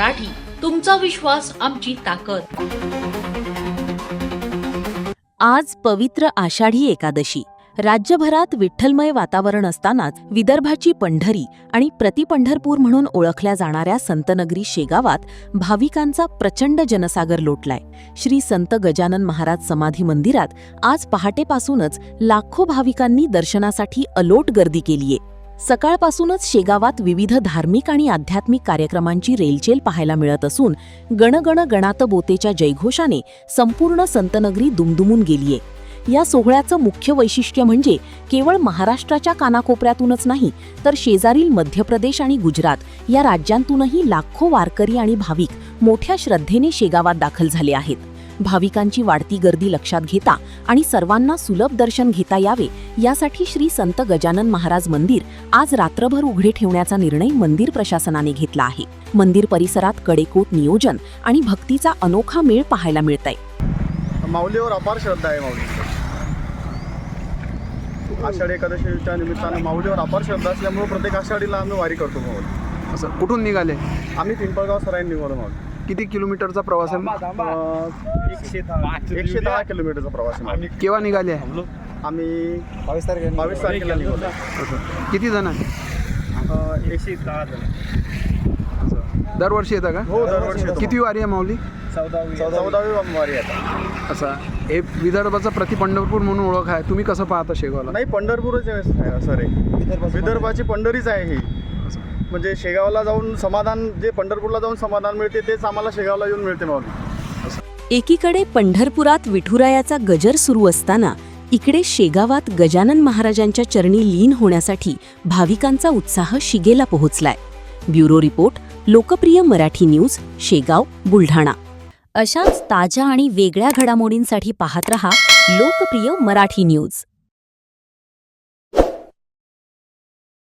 मराठी, तुमचा विश्वास आमची ताकद. आज पवित्र आषाढी एकादशी. राज्यभरात विठ्ठलमय वातावरण असतानाच विदर्भाची पंढरी आणि प्रतिपंढरपूर म्हणून ओळखल्या जाणाऱ्या संतनगरी शेगावात भाविकांचा प्रचंड जनसागर लोटलाय. श्री संत गजानन महाराज समाधी मंदिरात आज पहाटेपासूनच लाखो भाविकांनी दर्शनासाठी अलोट गर्दी केलीये. सकाळपासूनच शेगावात विविध धार्मिक आणि आध्यात्मिक कार्यक्रमांची रेलचेल पाहायला मिळत असून गणगण गणात बोतेच्या जयघोषाने संपूर्ण संतनगरी दुमदुमून गेलीये. या सोहळ्याचं मुख्य वैशिष्ट्य म्हणजे केवळ महाराष्ट्राच्या कानाकोपऱ्यातूनच नाही तर शेजारील मध्य प्रदेश आणि गुजरात या राज्यांतूनही लाखो वारकरी आणि भाविक मोठ्या श्रद्धेने शेगावात दाखल झाले आहेत. भाविकांची वाढती गर्दी लक्षात घेता आणि सर्वांना सुलभ दर्शन घेता यावे यासाठी श्री संत गजानन महाराज मंदिर आज रात्रभर उघडे ठेवण्याचा निर्णय मंदिर प्रशासनाने घेतला आहे. मंदिर परिसरात कडेकोट नियोजन आणि भक्तीचा अनोखा मेळ पाहायला मिळतंय. माऊलीवर अपार श्रद्धा आहे. आषाढी एकादशीच्या निमित्तानं माऊलीवर अपार श्रद्धा असल्यामुळे प्रत्येक आषाढीला आम्ही वारी करतो. माऊली असं कुठून निघाले? आम्ही पिंपळगाव सराईन निघालो. माऊली किती किलोमीटरचा प्रवास आहे? 110 किलोमीटरचा प्रवास आहे. माऊली केव्हा निघाले? आम्ही 22 तारखेला निघालो. किती जण? 110 जण. दरवर्षी येतं का? हो, दरवर्षी येतो. किती वारी आहे माऊली? 14वी वारी आहे. असं हे विदर्भाचा प्रतिपंढरपूर म्हणून ओळख आहे. तुम्ही कसं पाहता शेगावला? नाही, पंढरपूरच आहे सर. विदर्भाची पंढरीच आहे ही. म्हणजे शेगावला जाऊन समाधान, जे पंढरपूरला जाऊन समाधान मिळते तेच आम्हाला शेगावला येऊन मिळते. माऊली एकीकडे पंढरपुरात विठुरायाचा गजर सुरू असताना इकडे शेगावात गजानन महाराजांच्या चरणी लीन होण्यासाठी भाविकांचा उत्साह शिगेला पोहोचलाय. ब्युरो रिपोर्ट, लोकप्रिय मराठी न्यूज, शेगाव, बुलढाणा. अशाच ताज्या आणि वेगळ्या घडामोडींसाठी पाहत रहा लोकप्रिय मराठी न्यूज.